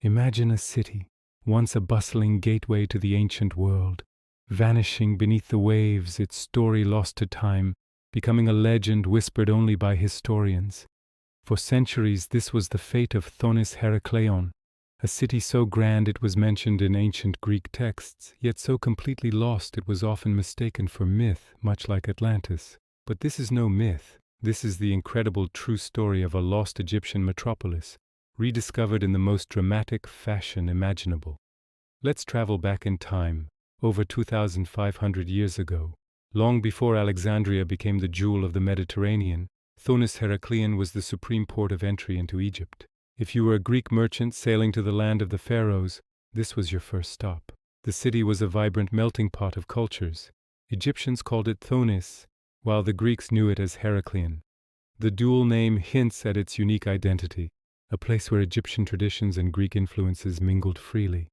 Imagine a city, once a bustling gateway to the ancient world, vanishing beneath the waves, its story lost to time, becoming a legend whispered only by historians. For centuries this was the fate of Thonis Heracleion, a city so grand it was mentioned in ancient Greek texts, yet so completely lost it was often mistaken for myth, much like Atlantis. But this is no myth. This is the incredible true story of a lost Egyptian metropolis, rediscovered in the most dramatic fashion imaginable. Let's travel back in time, over 2,500 years ago. Long before Alexandria became the jewel of the Mediterranean, Thonis Heracleion was the supreme port of entry into Egypt. If you were a Greek merchant sailing to the land of the pharaohs, this was your first stop. The city was a vibrant melting pot of cultures. Egyptians called it Thonis, while the Greeks knew it as Heracleion. The dual name hints at its unique identity, a place where Egyptian traditions and Greek influences mingled freely.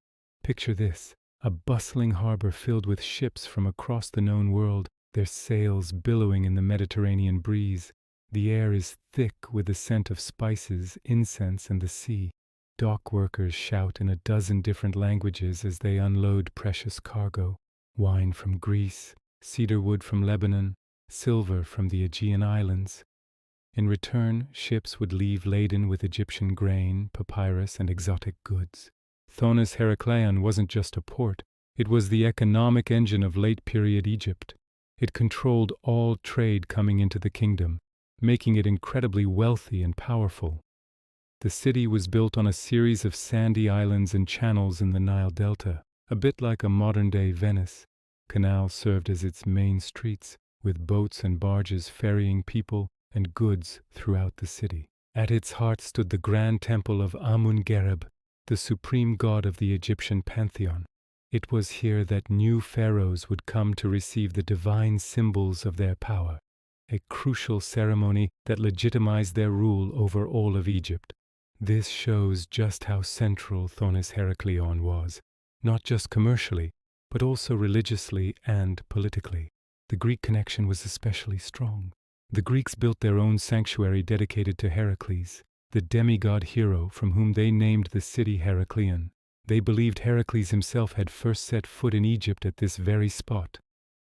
Picture this, a bustling harbor filled with ships from across the known world, their sails billowing in the Mediterranean breeze. The air is thick with the scent of spices, incense, and the sea. Dock workers shout in a dozen different languages as they unload precious cargo: wine from Greece, cedar wood from Lebanon, silver from the Aegean Islands. In return, ships would leave laden with Egyptian grain, papyrus, and exotic goods. Thonis Heracleion wasn't just a port, it was the economic engine of late-period Egypt. It controlled all trade coming into the kingdom, making it incredibly wealthy and powerful. The city was built on a series of sandy islands and channels in the Nile Delta, a bit like a modern-day Venice. Canals served as its main streets, with boats and barges ferrying people and goods throughout the city. At its heart stood the grand temple of Amun-Gereb, the supreme god of the Egyptian pantheon. It was here that new pharaohs would come to receive the divine symbols of their power, a crucial ceremony that legitimized their rule over all of Egypt. This shows just how central Thonis Heracleion was, not just commercially, but also religiously and politically. The Greek connection was especially strong. The Greeks built their own sanctuary dedicated to Heracles, the demigod hero from whom they named the city Heracleion. They believed Heracles himself had first set foot in Egypt at this very spot.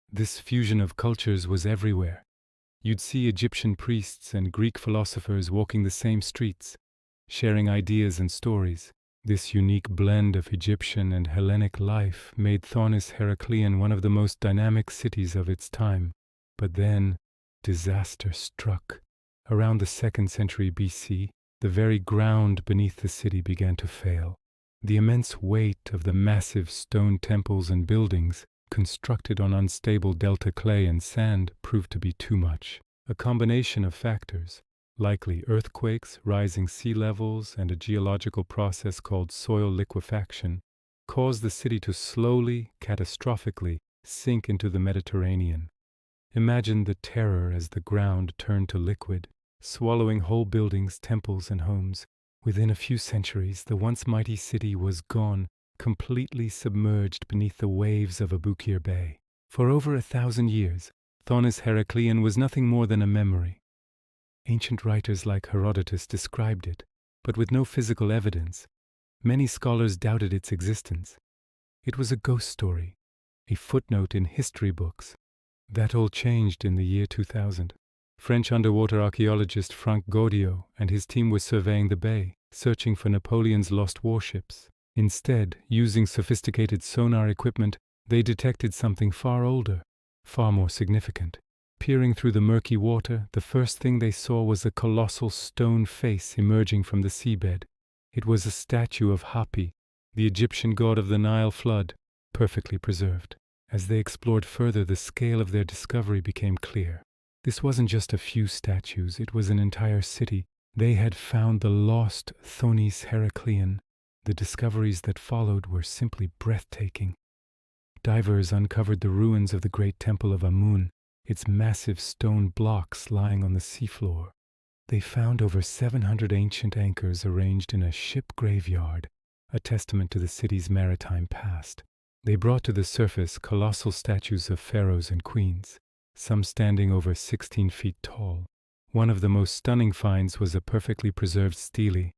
This fusion of cultures was everywhere. You'd see Egyptian priests and Greek philosophers walking the same streets, sharing ideas and stories. This unique blend of Egyptian and Hellenic life made Thonis Heracleion one of the most dynamic cities of its time. But then, disaster struck. Around the 2nd century BC, the very ground beneath the city began to fail. The immense weight of the massive stone temples and buildings, constructed on unstable delta clay and sand, proved to be too much. A combination of factors, likely earthquakes, rising sea levels, and a geological process called soil liquefaction, caused the city to slowly, catastrophically, sink into the Mediterranean. Imagine the terror as the ground turned to liquid, swallowing whole buildings, temples, and homes. Within a few centuries, the once mighty city was gone, completely submerged beneath the waves of Abukir Bay. For over 1,000 years, Thonis Heracleion was nothing more than a memory. Ancient writers like Herodotus described it, but with no physical evidence. Many scholars doubted its existence. It was a ghost story, a footnote in history books. That all changed in the year 2000. French underwater archaeologist Franck Gaudiot and his team were surveying the bay, searching for Napoleon's lost warships. Instead, using sophisticated sonar equipment, they detected something far older, far more significant. Peering through the murky water, the first thing they saw was a colossal stone face emerging from the seabed. It was a statue of Hapi, the Egyptian god of the Nile flood, perfectly preserved. As they explored further, the scale of their discovery became clear. This wasn't just a few statues, it was an entire city. They had found the lost Thonis Heracleion. The discoveries that followed were simply breathtaking. Divers uncovered the ruins of the great temple of Amun, its massive stone blocks lying on the seafloor. They found over 700 ancient anchors arranged in a ship graveyard, a testament to the city's maritime past. They brought to the surface colossal statues of pharaohs and queens, some standing over 16 feet tall. One of the most stunning finds was a perfectly preserved stele,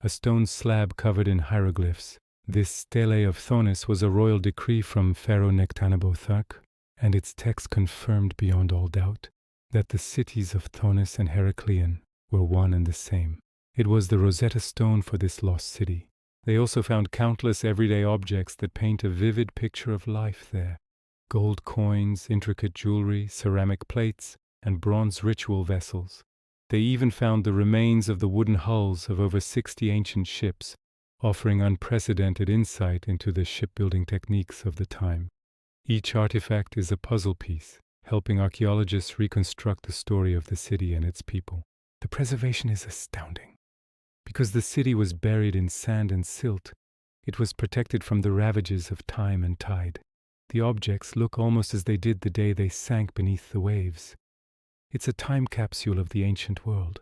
a stone slab covered in hieroglyphs. This stele of Thonis was a royal decree from Pharaoh Nectanebo-Thark, and its text confirmed beyond all doubt that the cities of Thonis and Heracleion were one and the same. It was the Rosetta Stone for this lost city. They also found countless everyday objects that paint a vivid picture of life there. Gold coins, intricate jewelry, ceramic plates, and bronze ritual vessels. They even found the remains of the wooden hulls of over 60 ancient ships, offering unprecedented insight into the shipbuilding techniques of the time. Each artifact is a puzzle piece, helping archaeologists reconstruct the story of the city and its people. The preservation is astounding. Because the city was buried in sand and silt, it was protected from the ravages of time and tide. The objects look almost as they did the day they sank beneath the waves. It's a time capsule of the ancient world.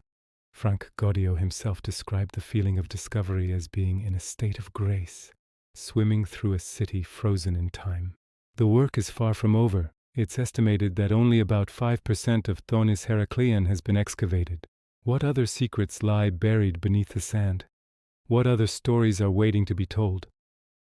Frank Gaudio himself described the feeling of discovery as being in a state of grace, swimming through a city frozen in time. The work is far from over. It's estimated that only about 5% of Thonis Heracleion has been excavated. What other secrets lie buried beneath the sand? What other stories are waiting to be told?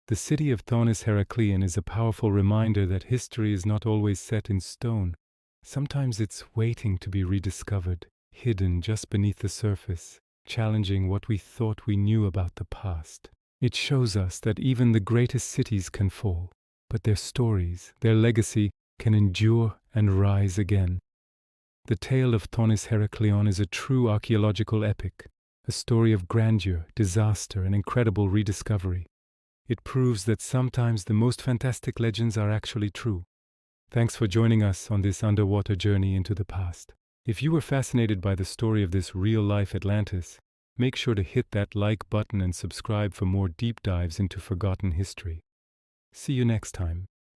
The city of Thonis Heracleion is a powerful reminder that history is not always set in stone. Sometimes it's waiting to be rediscovered, hidden just beneath the surface, challenging what we thought we knew about the past. It shows us that even the greatest cities can fall, but their stories, their legacy, can endure and rise again. The tale of Thonis Heracleion is a true archaeological epic, a story of grandeur, disaster, and incredible rediscovery. It proves that sometimes the most fantastic legends are actually true. Thanks for joining us on this underwater journey into the past. If you were fascinated by the story of this real-life Atlantis, make sure to hit that like button and subscribe for more deep dives into forgotten history. See you next time.